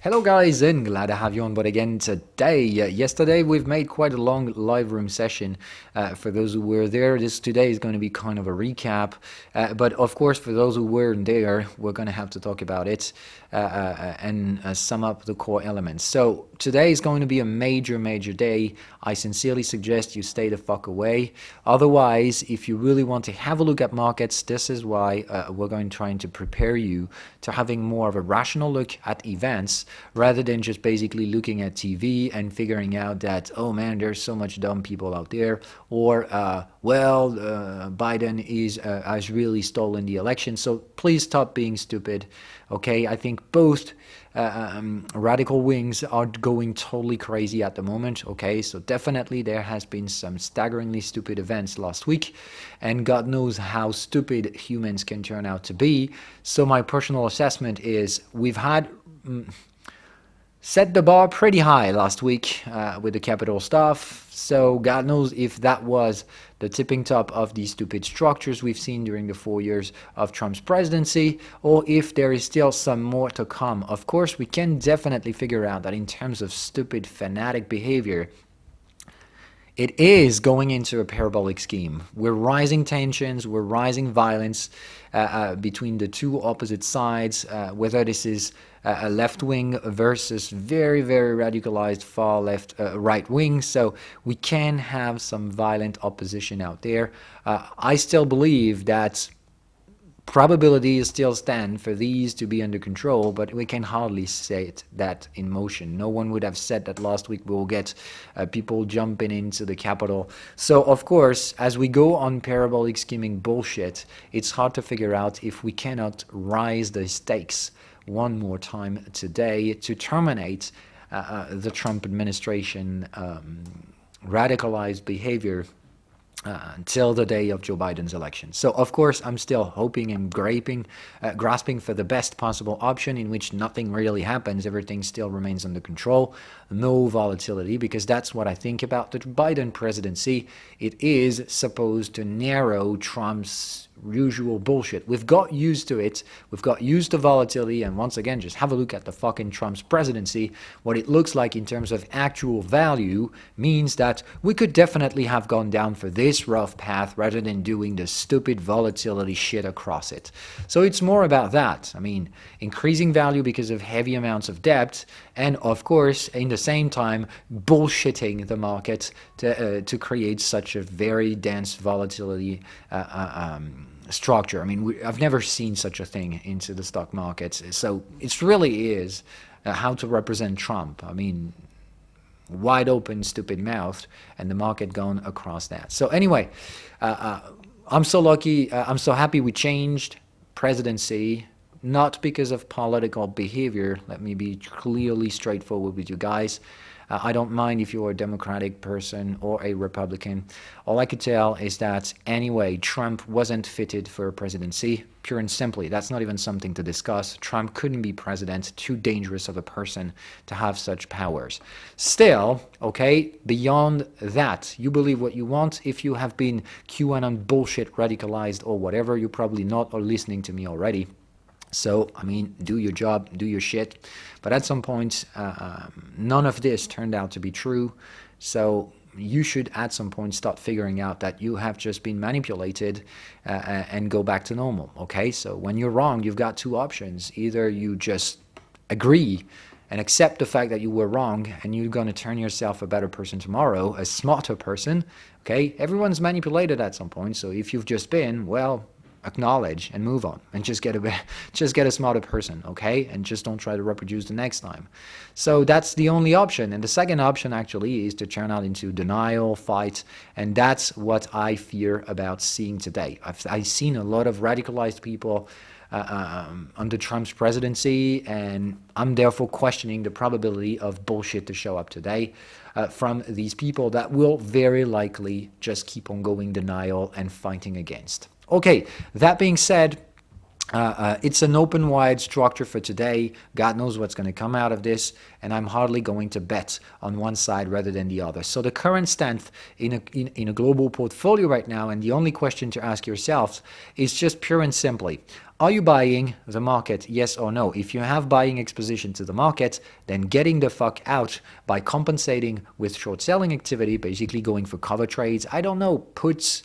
Hello guys, and glad to have you on board again today. Yesterday we've made quite a long live room session. For those who were there, today is going to be kind of a recap. But of course, for those who weren't there, we're going to have to talk about it and sum up the core elements. So today is going to be a major day. I sincerely suggest you stay the fuck away. Otherwise, if you really want to have a look at markets, this is why we're going trying to prepare you to having more of a rational look at events rather than just basically looking at TV and figuring out that, oh man, there's so much dumb people out there, or Biden has really stolen the election. So please stop being stupid. Okay, I think both radical wings are going totally crazy at the moment. Okay, so definitely there has been some staggeringly stupid events last week, and God knows how stupid humans can turn out to be. So my personal assessment is we've had set the bar pretty high last week with the capital stuff. So God knows if that was the tipping top of these stupid structures we've seen during the 4 years of Trump's presidency, or if there is still some more to come. Of course, we can definitely figure out that in terms of stupid fanatic behavior, it is going into a parabolic scheme. We're rising tensions, we're rising violence between the two opposite sides, whether this is a left wing versus very radicalized far left right wing. So we can have some violent opposition out there. I still believe that probabilities still stand for these to be under control, but we can hardly set that in motion. No one would have said that last week we will get people jumping into the Capitol. So, of course, as we go on parabolic scheming bullshit, it's hard to figure out if we cannot rise the stakes one more time today to terminate the Trump administration radicalized behavior until the day of Joe Biden's election. So, of course, I'm still hoping and grasping for the best possible option in which nothing really happens, everything still remains under control, no volatility, because that's what I think about the Biden presidency. It is supposed to narrow Trump's usual bullshit. We've got used to it. We've got used to volatility, and once again, just have a look at the fucking Trump's presidency. What it looks like in terms of actual value means that we could definitely have gone down for this rough path rather than doing the stupid volatility shit across it. So it's more about that. I mean, increasing value because of heavy amounts of debt, and of course, in the same time, bullshitting the market to create such a very dense volatility structure. I mean, I've never seen such a thing into the stock markets. So it really is how to represent Trump. I mean, wide open, stupid mouth, and the market going across that. So anyway, I'm so lucky. I'm so happy we changed presidency, not because of political behavior. Let me be clearly straightforward with you guys. I don't mind if you're a Democratic person or a Republican. All I could tell is that anyway, Trump wasn't fitted for a presidency, pure and simply. That's not even something to discuss. Trump couldn't be president, too dangerous of a person to have such powers. Still, okay, beyond that, you believe what you want. If you have been QAnon bullshit radicalized or whatever, you're probably not or listening to me already. So, I mean, do your job, do your shit. But at some point, none of this turned out to be true. So you should at some point start figuring out that you have just been manipulated and go back to normal. Okay, so when you're wrong, you've got two options. Either you just agree and accept the fact that you were wrong and you're going to turn yourself a better person tomorrow, a smarter person. Okay, everyone's manipulated at some point. So if you've just been, well, acknowledge and move on and just get a smarter person, okay? And just don't try to reproduce the next time. So that's the only option. And the second option actually is to turn out into denial, fight, and that's what I fear about seeing today. I've seen a lot of radicalized people under Trump's presidency, and I'm therefore questioning the probability of bullshit to show up today from these people that will very likely just keep on going denial and fighting against. Okay, that being said, it's an open wide structure for today. God knows what's going to come out of this, and I'm hardly going to bet on one side rather than the other. So the current stance in a global portfolio right now, and the only question to ask yourselves is just pure and simply, Are you buying the market? Yes or no? If you have buying exposition to the market, then getting the fuck out by compensating with short selling activity, basically going for cover trades, I don't know, puts,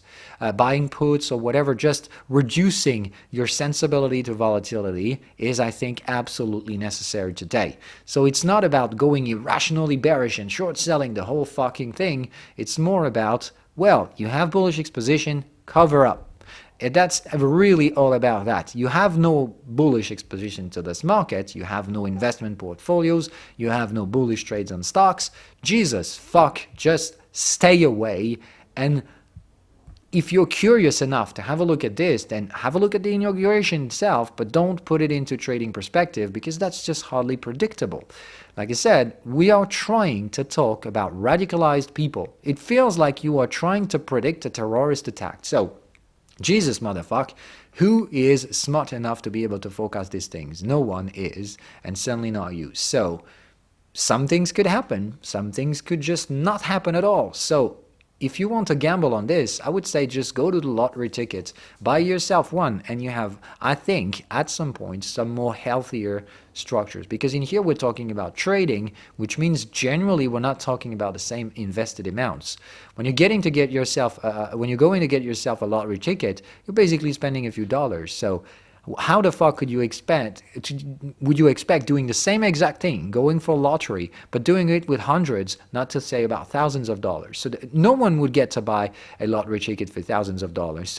buying puts or whatever, just reducing your sensibility to volatility is, I think, absolutely necessary today. So it's not about going irrationally bearish and short selling the whole fucking thing. It's more about, well, you have bullish exposition, cover up. That's really all about that. You have no bullish exposition to this market. You have no investment portfolios. You have no bullish trades on stocks. Jesus, fuck, just stay away. And if you're curious enough to have a look at this, then have a look at the inauguration itself, but don't put it into trading perspective because that's just hardly predictable. Like I said, we are trying to talk about radicalized people. It feels like you are trying to predict a terrorist attack. So, Jesus, motherfucker, who is smart enough to be able to forecast these things? No one is, and certainly not you. So, some things could happen. Some things could just not happen at all. So, if you want to gamble on this, I would say just go to the lottery tickets, buy yourself one, and you have, I think, at some point, some more healthier structures. Because in here we're talking about trading, which means generally we're not talking about the same invested amounts. When you're going to get yourself a lottery ticket, you're basically spending a few dollars. So how the fuck would you expect doing the same exact thing, going for lottery, but doing it with hundreds, not to say about thousands of dollars? So no one would get to buy a lottery ticket for thousands of dollars.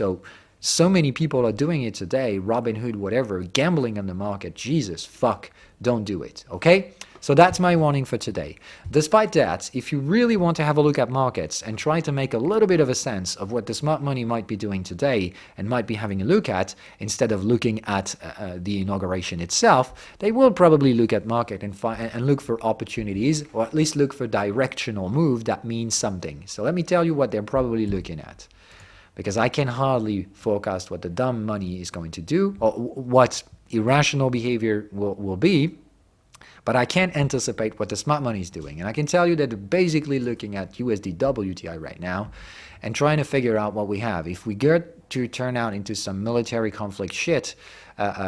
So many people are doing it today, Robinhood, whatever, gambling on the market. Jesus, fuck, don't do it, okay? So that's my warning for today. Despite that, if you really want to have a look at markets and try to make a little bit of a sense of what the smart money might be doing today and might be having a look at, instead of looking at the inauguration itself, they will probably look at market and look for opportunities, or at least look for directional move that means something. So let me tell you what they're probably looking at. Because I can hardly forecast what the dumb money is going to do or what irrational behavior will be. But I can't anticipate what the smart money is doing. And I can tell you that they're basically looking at USD WTI right now and trying to figure out what we have. If we get to turn out into some military conflict shit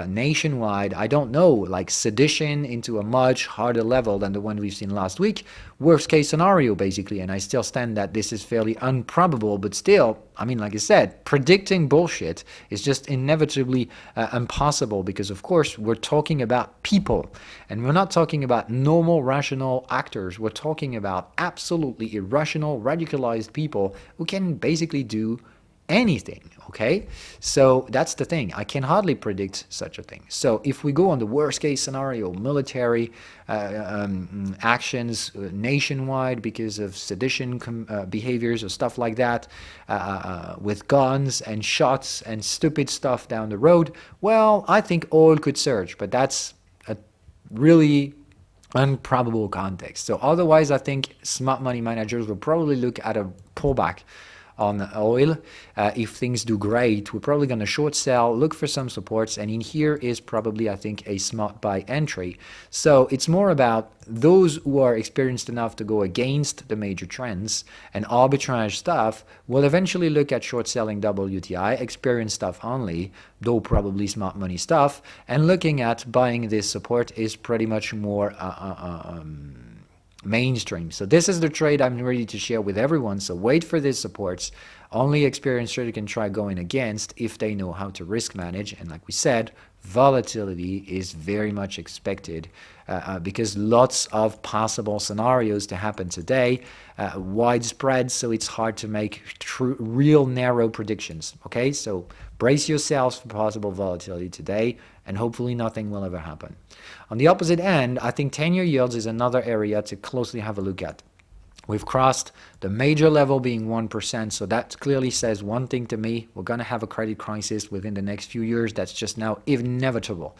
nationwide, I don't know, like sedition into a much harder level than the one we've seen last week. Worst case scenario, basically. And I still stand that this is fairly improbable, but still, I mean, like I said, predicting bullshit is just inevitably impossible because, of course, we're talking about people and we're not talking about normal, rational actors. We're talking about absolutely irrational, radicalized people who can basically do anything, okay? So that's the thing. I can hardly predict such a thing. So if we go on the worst case scenario, military actions nationwide because of sedition behaviors or stuff like that, with guns and shots and stupid stuff down the road, well, I think oil could surge, but that's a really improbable context. So otherwise, I think smart money managers will probably look at a pullback on oil. If things do great, we're probably going to short sell, look for some supports, and in here is probably, I think, a smart buy entry. So it's more about those who are experienced enough to go against the major trends and arbitrage stuff will eventually look at short selling WTI, experienced stuff only, though probably smart money stuff, and looking at buying this support is pretty much more mainstream. So this is the trade I'm ready to share with everyone. So wait for these supports. Only experienced trader can try going against if they know how to risk manage. And like we said, volatility is very much expected because lots of possible scenarios to happen today, widespread, so it's hard to make real narrow predictions. Okay, so brace yourselves for possible volatility today, and hopefully nothing will ever happen. On the opposite end, I think 10-year yields is another area to closely have a look at. We've crossed the major level being 1%, so that clearly says one thing to me. We're going to have a credit crisis within the next few years. That's just now inevitable.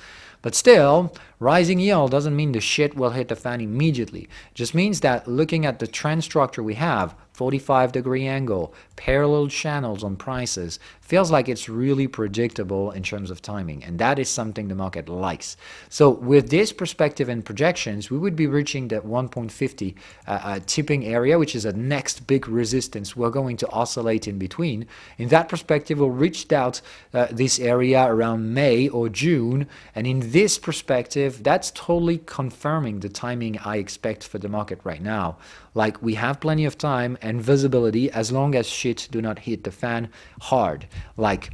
But still, rising yield doesn't mean the shit will hit the fan immediately. It just means that looking at the trend structure we have, 45-degree angle, parallel channels on prices, feels like it's really predictable in terms of timing. And that is something the market likes. So with this perspective and projections, we would be reaching the 1.50 tipping area, which is a next big resistance we're going to oscillate in between. In that perspective, we'll reach out this area around May or June. And in this perspective, that's totally confirming the timing I expect for the market right now. Like, we have plenty of time and visibility as long as shit do not hit the fan hard. Like,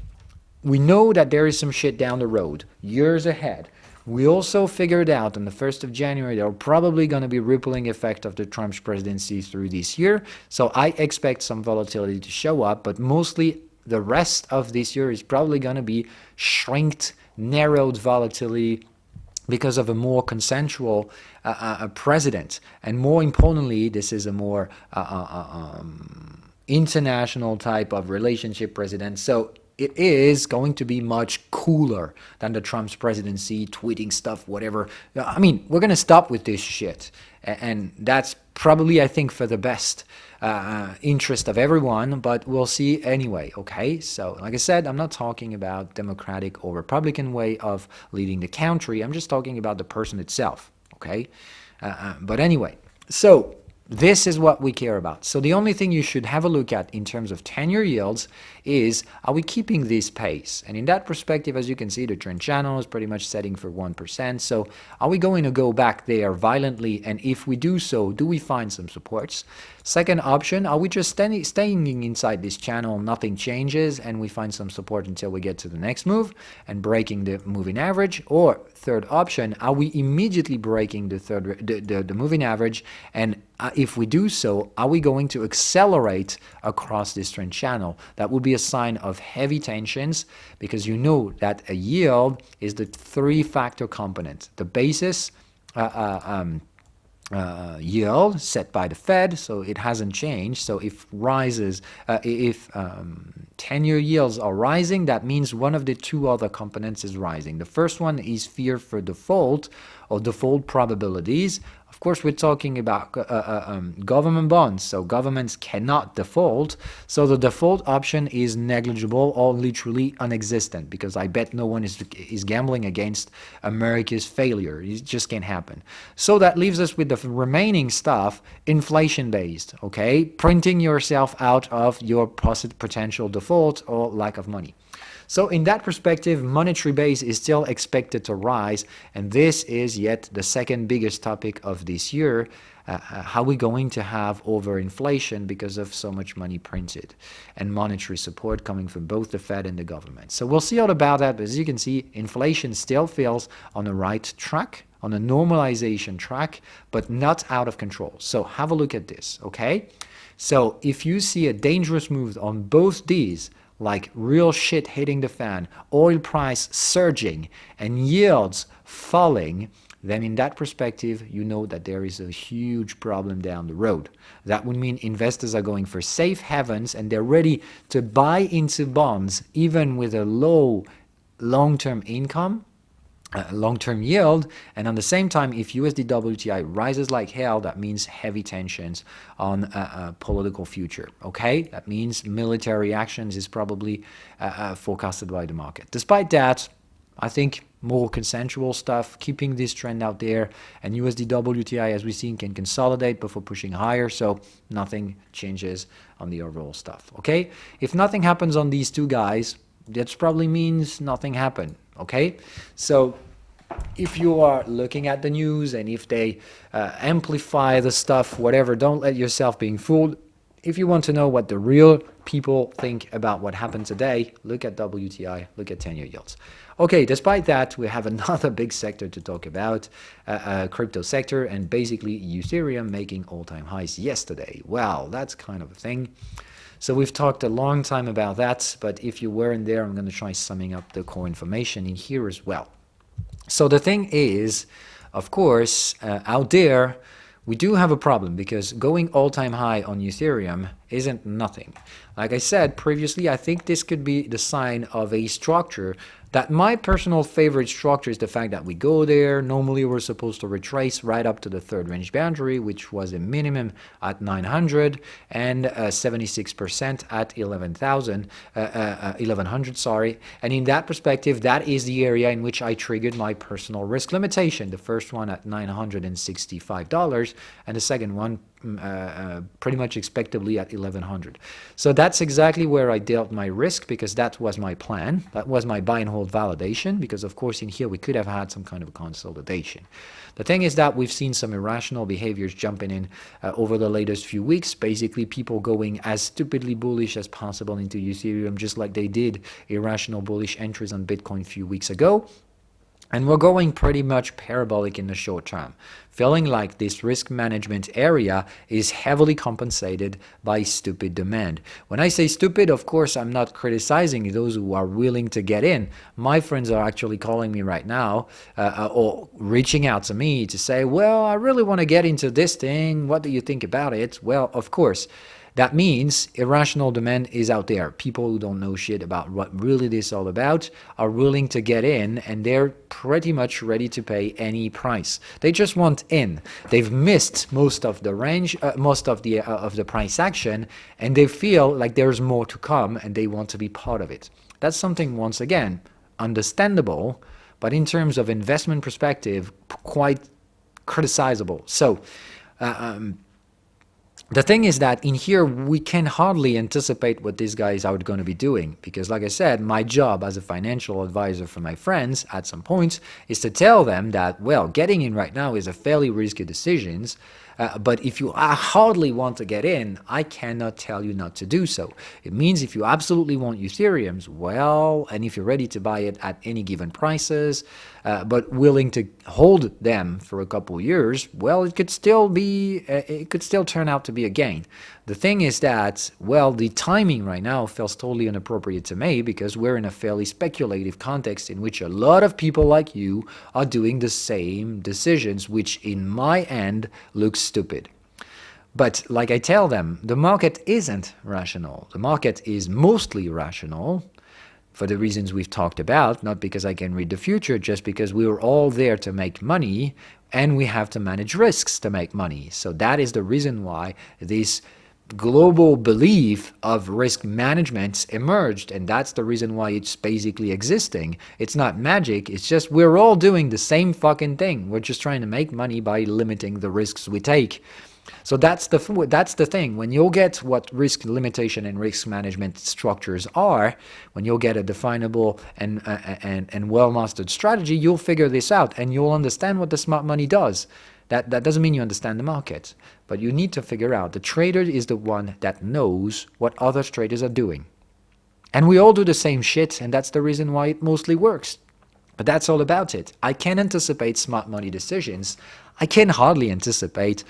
we know that there is some shit down the road, years ahead. We also figured out on the 1st of January there are probably going to be rippling effect of the Trump's presidency through this year. So I expect some volatility to show up, but mostly the rest of this year is probably going to be shrinked, narrowed volatility, because of a more consensual president. And more importantly, this is a more international type of relationship president. So it is going to be much cooler than the Trump's presidency, tweeting stuff, whatever. I mean, we're going to stop with this shit. And that's probably, I think, for the best interest of everyone, but we'll see anyway, okay? So, like I said, I'm not talking about Democratic or Republican way of leading the country. I'm just talking about the person itself, okay? But anyway, so this is what we care about. So the only thing you should have a look at in terms of 10-year yields is, are we keeping this pace? And in that perspective, as you can see, the trend channel is pretty much setting for 1%. So are we going to go back there violently? And if we do so, do we find some supports? Second option, are we just staying inside this channel, nothing changes, and we find some support until we get to the next move and breaking the moving average? Or third option, are we immediately breaking the moving average? And if we do so, are we going to accelerate across this trend channel? That would be a sign of heavy tensions, because you know that a yield is the three-factor component. The basis, yield set by the Fed, so it hasn't changed. So if 10-year yields are rising, that means one of the two other components is rising. The first one is fear for default or default probabilities. Of course, we're talking about government bonds, so governments cannot default. So the default option is negligible or literally non-existent, because I bet no one is gambling against America's failure. It just can't happen. So that leaves us with the remaining stuff, inflation-based, okay? Printing yourself out of your potential default or lack of money. So in that perspective, monetary base is still expected to rise, and this is yet the second biggest topic of this year. How are we going to have overinflation because of so much money printed, and monetary support coming from both the Fed and the government? So we'll see all about that, but as you can see, inflation still feels on the right track, on a normalization track, but not out of control. So have a look at this, okay? So if you see a dangerous move on both these, like real shit hitting the fan, oil price surging, and yields falling, then in that perspective, you know that there is a huge problem down the road. That would mean investors are going for safe havens, and they're ready to buy into bonds, even with a low long-term income, long-term yield. And at the same time, if USD WTI rises like hell, that means heavy tensions on a political future, okay? That means military actions is probably forecasted by the market. Despite that, I think more consensual stuff, keeping this trend out there, and USD WTI, as we've seen, can consolidate before pushing higher, so nothing changes on the overall stuff, okay? If nothing happens on these two guys, that probably means nothing happened, okay? So if you are looking at the news and if they amplify the stuff, whatever, don't let yourself being fooled. If you want to know what the real people think about what happened today, look at WTI, look at 10-year yields. Okay, despite that, we have another big sector to talk about, crypto sector, and basically Ethereum making all-time highs yesterday. Well, that's kind of a thing. So we've talked a long time about that, but if you weren't there, I'm going to try summing up the core information in here as well. So the thing is, of course, out there, we do have a problem, because going all-time high on Ethereum isn't nothing. Like I said previously, I think this could be the sign of a structure that my personal favorite structure is the fact that we go there. Normally, we're supposed to retrace right up to the third range boundary, which was a minimum at 900 and 76% at 1100, sorry. And in that perspective, that is the area in which I triggered my personal risk limitation. The first one at $965 and the second one pretty much expectably at 1100. So that's exactly where I dealt my risk, because that was my plan. That was my buy and hold validation, because of course in here we could have had some kind of a consolidation. The thing is that we've seen some irrational behaviors jumping in over the latest few weeks. Basically people going as stupidly bullish as possible into Ethereum, just like they did irrational bullish entries on Bitcoin a few weeks ago. And we're going pretty much parabolic in the short term, feeling like this risk management area is heavily compensated by stupid demand. When I say stupid, of course, I'm not criticizing those who are willing to get in. My friends are actually calling me right now or reaching out to me to say, well, I really want to get into this thing. What do you think about it? Well, of course. That means irrational demand is out there. People who don't know shit about what really this is all about are willing to get in, and they're pretty much ready to pay any price. They just want in. They've missed most of the range, most of the price action, and they feel like there's more to come, and they want to be part of it. That's something, once again, understandable, but in terms of investment perspective, quite criticizable. So, the thing is that in here, we can hardly anticipate what these guys are going to be doing, because like I said, my job as a financial advisor for my friends at some point is to tell them that, well, getting in right now is a fairly risky decision, but if you hardly want to get in, I cannot tell you not to do so. It means if you absolutely want Ethereums, well, and if you're ready to buy it at any given prices, but willing to hold them for a couple of years, well, it could still turn out to be a gain. The thing is that, well, the timing right now feels totally inappropriate to me, because we're in a fairly speculative context in which a lot of people like you are doing the same decisions, which in my end looks stupid. But like I tell them, the market isn't rational. The market is mostly rational, for the reasons we've talked about, not because I can read the future, just because we were all there to make money, and we have to manage risks to make money. So that is the reason why this global belief of risk management emerged, and that's the reason why it's basically existing. It's not magic, it's just we're all doing the same fucking thing. We're just trying to make money by limiting the risks we take. So that's the thing. When you'll get what risk limitation and risk management structures are, when you'll get a definable and well-mastered strategy, you'll figure this out, and you'll understand what the smart money does. That doesn't mean you understand the market, but you need to figure out the trader is the one that knows what other traders are doing. And we all do the same shit, and that's the reason why it mostly works. But that's all about it. I can't anticipate smart money decisions. I can hardly anticipate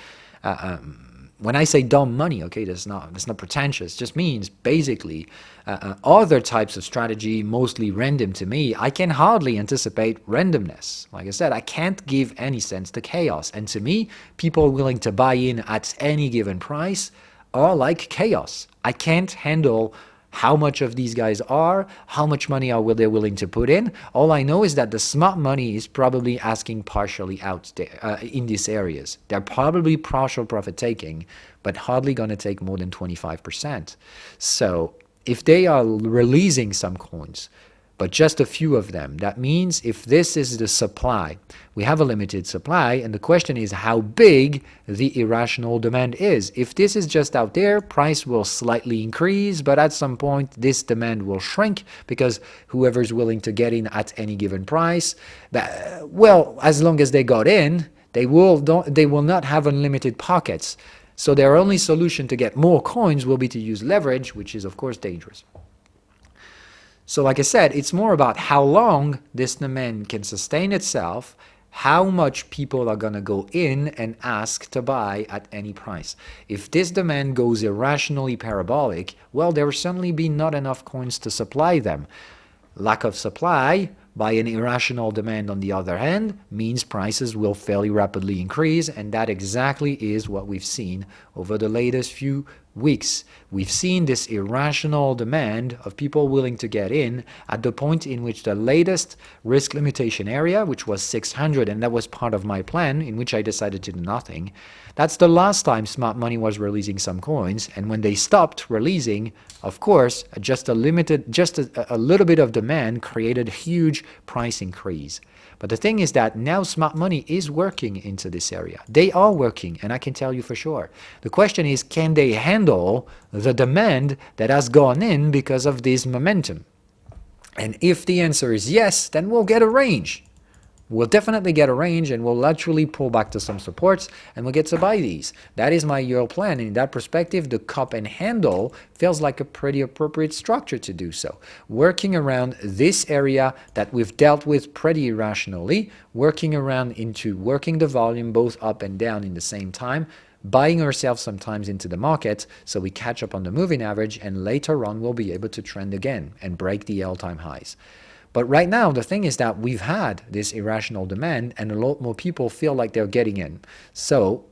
when I say dumb money, okay, that's not pretentious. It just means basically other types of strategy, mostly random to me. I can hardly anticipate randomness. Like I said, I can't give any sense to chaos. And to me, people willing to buy in at any given price are like chaos. I can't handle how much of these guys are, how much money are they willing to put in. All I know is that the smart money is probably asking partially out there, in these areas. They're probably partial profit taking, but hardly going to take more than 25%. So if they are releasing some coins, but just a few of them, that means if this is the supply, we have a limited supply, and the question is how big the irrational demand is. If this is just out there, price will slightly increase, but at some point this demand will shrink, because whoever's willing to get in at any given price, well, as long as they got in, they will not have unlimited pockets. So their only solution to get more coins will be to use leverage, which is of course dangerous. So like I said, it's more about how long this demand can sustain itself, how much people are going to go in and ask to buy at any price. If this demand goes irrationally parabolic, well, there will certainly be not enough coins to supply them. Lack of supply by an irrational demand, on the other hand, means prices will fairly rapidly increase, and that exactly is what we've seen over the latest few weeks, we've seen this irrational demand of people willing to get in at the point in which the latest risk limitation area, which was 600, and that was part of my plan in which I decided to do nothing. That's the last time smart money was releasing some coins, and when they stopped releasing, of course, just a little bit of demand created a huge price increase. But the thing is that now smart money is working into this area. They are working, and I can tell you for sure. The question is, can they handle the demand that has gone in because of this momentum? And if the answer is yes, then we'll get a range. We'll definitely get a range, and we'll actually pull back to some supports, and we'll get to buy these. That is my year plan. And in that perspective, the cup and handle feels like a pretty appropriate structure to do so. Working around this area that we've dealt with pretty irrationally, working around into working the volume both up and down in the same time, buying ourselves sometimes into the market so we catch up on the moving average, and later on we'll be able to trend again and break the all-time highs. But right now, the thing is that we've had this irrational demand, and a lot more people feel like they're getting in. So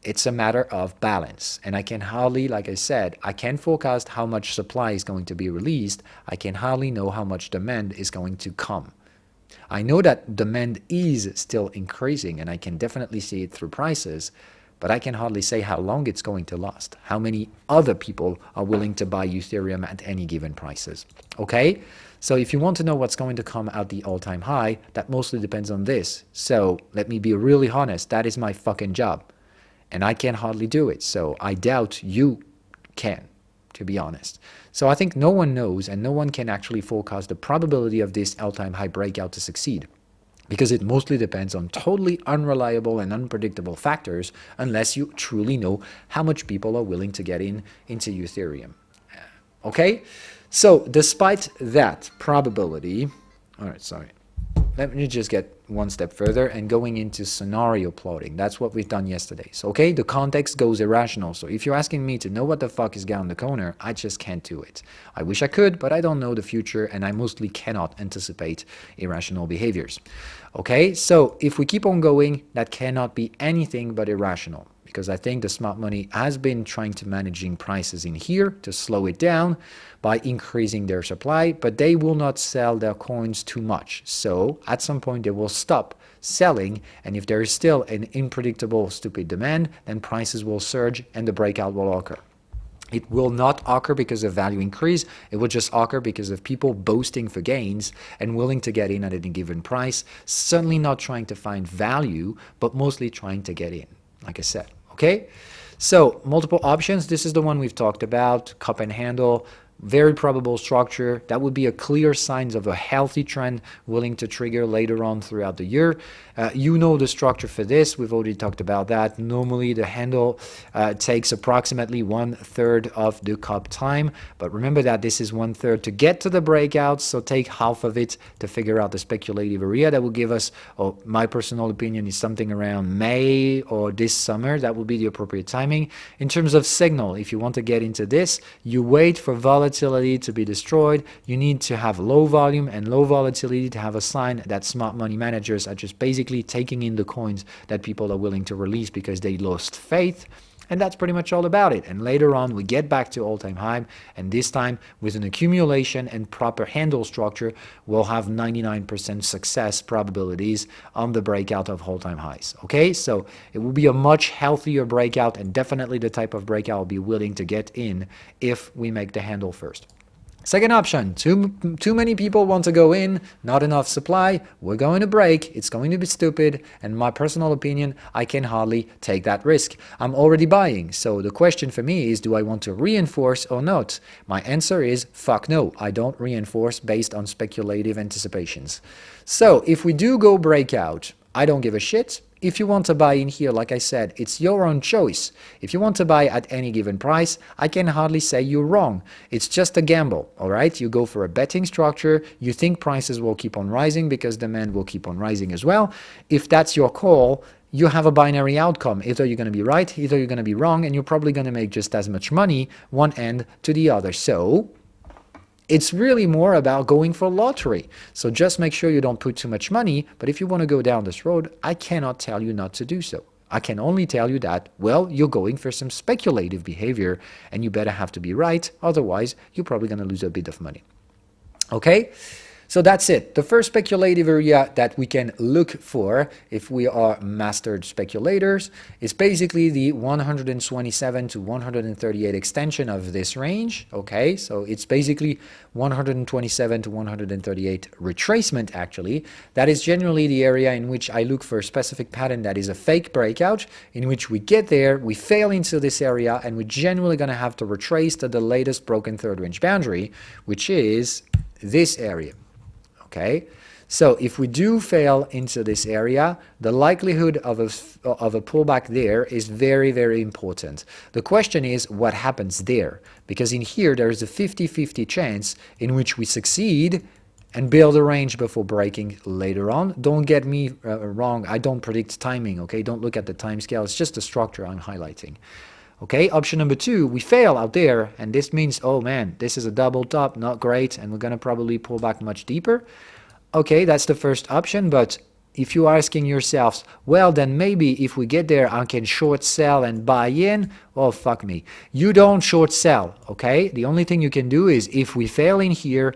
it's a matter of balance. And I can hardly, like I said, I can't forecast how much supply is going to be released. I can hardly know how much demand is going to come. I know that demand is still increasing, and I can definitely see it through prices, but I can hardly say how long it's going to last, how many other people are willing to buy Ethereum at any given prices. Okay? So if you want to know what's going to come out the all-time high, that mostly depends on this. So let me be really honest, that is my fucking job. And I can hardly do it. So I doubt you can, to be honest. So I think no one knows, and no one can actually forecast the probability of this all-time high breakout to succeed, because it mostly depends on totally unreliable and unpredictable factors, unless you truly know how much people are willing to get into Ethereum. Okay? So despite that probability, let me just get one step further and going into scenario plotting. That's what we've done yesterday. So, okay, the context goes irrational. So if you're asking me to know what the fuck is down the corner, I just can't do it. I wish I could, but I don't know the future, and I mostly cannot anticipate irrational behaviors. Okay, so if we keep on going, that cannot be anything but irrational, because I think the smart money has been trying to managing prices in here to slow it down by increasing their supply, but they will not sell their coins too much. So at some point they will stop selling, and if there is still an unpredictable, stupid demand, then prices will surge and the breakout will occur. It will not occur because of value increase. It will just occur because of people boasting for gains and willing to get in at any given price, certainly not trying to find value, but mostly trying to get in, like I said. Okay, so multiple options. This is the one we've talked about, cup and handle. Very probable structure. That would be a clear signs of a healthy trend willing to trigger later on throughout the year. You know the structure for this. We've already talked about that. Normally the handle takes approximately 1/3 of the cup time. But remember that this is 1/3 to get to the breakout. So take half of it to figure out the speculative area. That will give us, my personal opinion is something around May or this summer. That will be the appropriate timing. In terms of signal, if you want to get into this, you wait for volatility to be destroyed. You need to have low volume and low volatility to have a sign that smart money managers are just basically taking in the coins that people are willing to release because they lost faith. And that's pretty much all about it. And later on, we get back to all-time high, and this time with an accumulation and proper handle structure, we'll have 99% success probabilities on the breakout of all-time highs. Okay, so it will be a much healthier breakout, and definitely the type of breakout I'll be willing to get in if we make the handle first. Second option, too many people want to go in, not enough supply, we're going to break, it's going to be stupid, and my personal opinion, I can hardly take that risk. I'm already buying, so the question for me is, do I want to reinforce or not? My answer is, fuck no, I don't reinforce based on speculative anticipations. So if we do go breakout, I don't give a shit. If you want to buy in here, like I said, it's your own choice. If you want to buy at any given price, I can hardly say you're wrong. It's just a gamble, all right? You go for a betting structure. You think prices will keep on rising because demand will keep on rising as well. If that's your call, you have a binary outcome. Either you're going to be right, either you're going to be wrong, and you're probably going to make just as much money one end to the other. So it's really more about going for lottery. So just make sure you don't put too much money, but if you want to go down this road, I cannot tell you not to do so. I can only tell you that, well, you're going for some speculative behavior and you better have to be right, otherwise you're probably going to lose a bit of money. Okay? So that's it. The first speculative area that we can look for if we are mastered speculators is basically the 127 to 138 extension of this range. Okay, so it's basically 127 to 138 retracement actually. That is generally the area in which I look for a specific pattern that is a fake breakout, in which we get there, we fail into this area, and we're generally going to have to retrace to the latest broken third range boundary, which is this area. Okay, so if we do fail into this area, the likelihood of a pullback there is very, very important. The question is what happens there, because in here there is a 50-50 chance in which we succeed and build a range before breaking later on. Don't get me wrong, I don't predict timing, okay? Don't look at the time scale, it's just the structure I'm highlighting. Okay, option number 2, we fail out there, and this means, oh man, this is a double top, not great, and we're going to probably pull back much deeper. Okay, that's the first option, but if you're asking yourselves, well, then maybe if we get there, I can short sell and buy in, well, fuck me. You don't short sell, okay? The only thing you can do is, if we fail in here,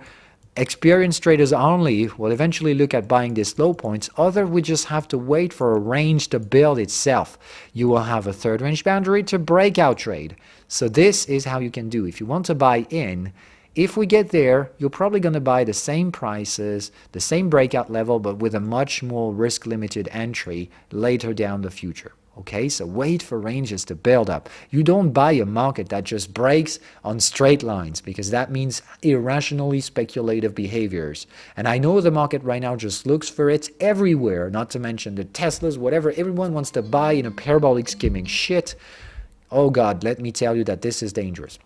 experienced traders only will eventually look at buying these low points. Other, we just have to wait for a range to build itself. You will have a third range boundary to breakout trade. So this is how you can do. If you want to buy in, if we get there, you're probably going to buy the same prices, the same breakout level, but with a much more risk-limited entry later down the future. Okay, so wait for ranges to build up. You don't buy a market that just breaks on straight lines, because that means irrationally speculative behaviors. And I know the market right now just looks for it everywhere, not to mention the Teslas, whatever. Everyone wants to buy in a parabolic skimming shit. Oh God, let me tell you that this is dangerous.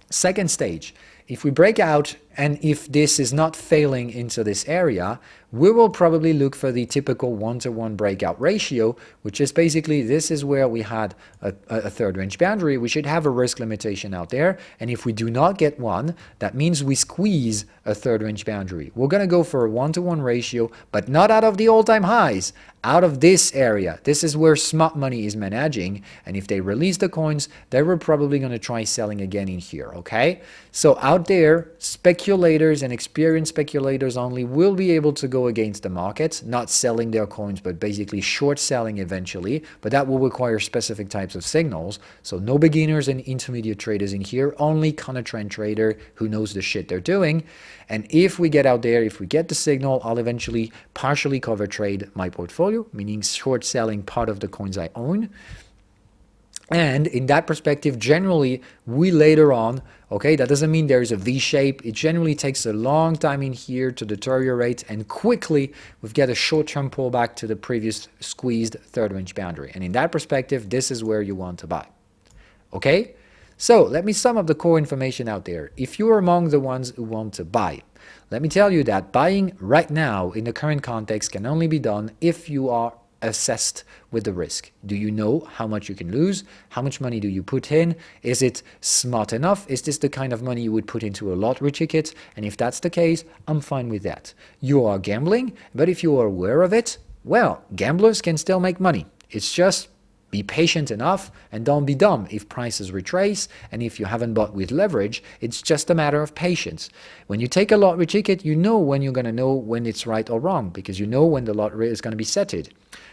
Second stage, if we break out and if this is not failing into this area, we will probably look for the typical 1-to-1 breakout ratio, which is basically, this is where we had a third range boundary. We should have a risk limitation out there, and if we do not get one, that means we squeeze a third range boundary. We're going to go for a 1-to-1 ratio, but not out of the all-time highs, out of this area. This is where smart money is managing, and if they release the coins, they were probably going to try selling again in here, okay? So out there, speculators and experienced speculators only will be able to go against the market, not selling their coins, but basically short selling eventually, but that will require specific types of signals. So no beginners and intermediate traders in here, only counter trend trader who knows the shit they're doing. And if we get out there, if we get the signal, I'll eventually partially cover trade my portfolio, meaning short selling part of the coins I own. And in that perspective, generally, we later on, okay, that doesn't mean there is a V-shape. It generally takes a long time in here to deteriorate, and quickly we get a short-term pullback to the previous squeezed third range boundary. And in that perspective, this is where you want to buy. Okay? So let me sum up the core information out there. If you are among the ones who want to buy, let me tell you that buying right now in the current context can only be done if you are assessed with the risk. Do you know how much you can lose? How much money do you put in? Is it smart enough? Is this the kind of money you would put into a lottery ticket? And if that's the case, I'm fine with that. You are gambling, but if you are aware of it, well, gamblers can still make money. It's just be patient enough and don't be dumb if prices retrace, and if you haven't bought with leverage, it's just a matter of patience. When you take a lottery ticket, you know when you're going to know when it's right or wrong, because you know when the lottery is going to be settled.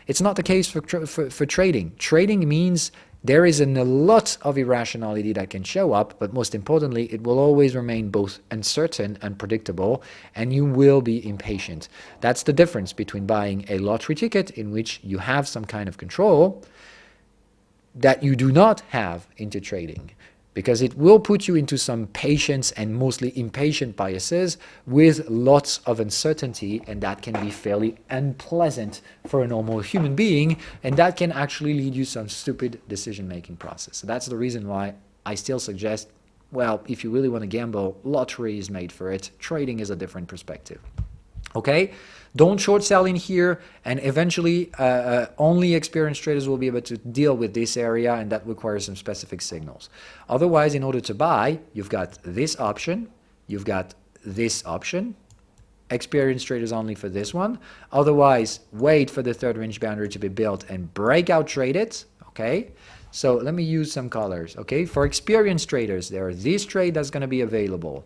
It's not the case for trading. Trading means there is a lot of irrationality that can show up, but most importantly, it will always remain both uncertain and predictable, and you will be impatient. That's the difference between buying a lottery ticket, in which you have some kind of control, that you do not have into trading, because it will put you into some patience and mostly impatient biases with lots of uncertainty, and that can be fairly unpleasant for a normal human being, and that can actually lead you some stupid decision-making process. So that's the reason why I still suggest, well, if you really want to gamble, lottery is made for it. Trading is a different perspective. Okay? Don't short sell in here, and eventually only experienced traders will be able to deal with this area, and that requires some specific signals. Otherwise, in order to buy, you've got this option, you've got this option, experienced traders only for this one. Otherwise, wait for the third range boundary to be built and breakout trade it, okay? So let me use some colors, okay? For experienced traders, there are this trade that's going to be available.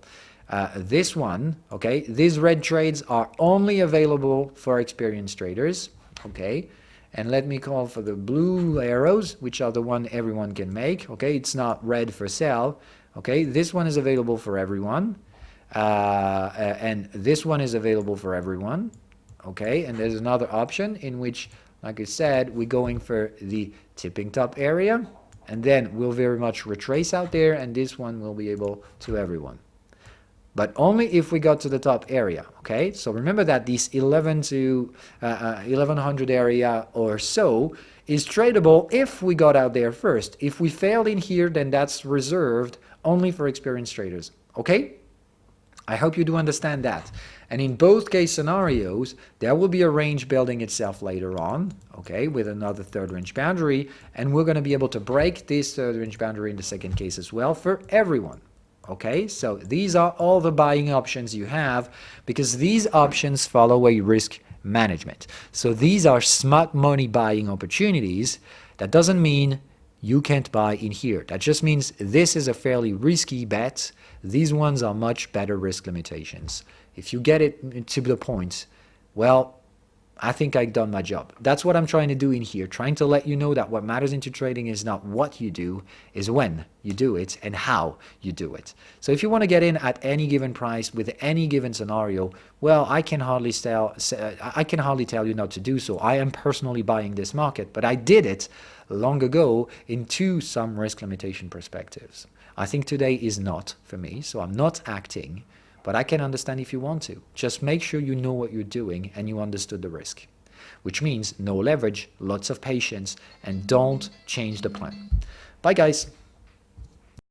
This one, okay? These red trades are only available for experienced traders, okay? And let me call for the blue arrows, which are the one everyone can make, okay? It's not red for sale, okay? This one is available for everyone. And this one is available for everyone, okay? And there's another option in which, like I said, we're going for the tipping top area, and then we'll very much retrace out there, and this one will be able to everyone. But only if we got to the top area, okay? So remember that this 11 to 1100 area or so is tradable if we got out there first. If we failed in here, then that's reserved only for experienced traders, okay? I hope you do understand that. And in both case scenarios, there will be a range building itself later on, okay, with another third range boundary, and we're going to be able to break this third range boundary in the second case as well for everyone. Okay, so these are all the buying options you have, because these options follow a risk management. So these are smart money buying opportunities. That doesn't mean you can't buy in here. That just means this is a fairly risky bet. These ones are much better risk limitations. If you get it to the point, well, I think I've done my job. That's what I'm trying to do in here, trying to let you know that what matters into trading is not what you do, is when you do it and how you do it. So if you want to get in at any given price with any given scenario, well, I can hardly tell you not to do so. I am personally buying this market, but I did it long ago into some risk limitation perspectives. I think today is not for me, so I'm not acting. But I can understand if you want to. Just make sure you know what you're doing and you understood the risk. Which means no leverage, lots of patience, and don't change the plan. Bye guys.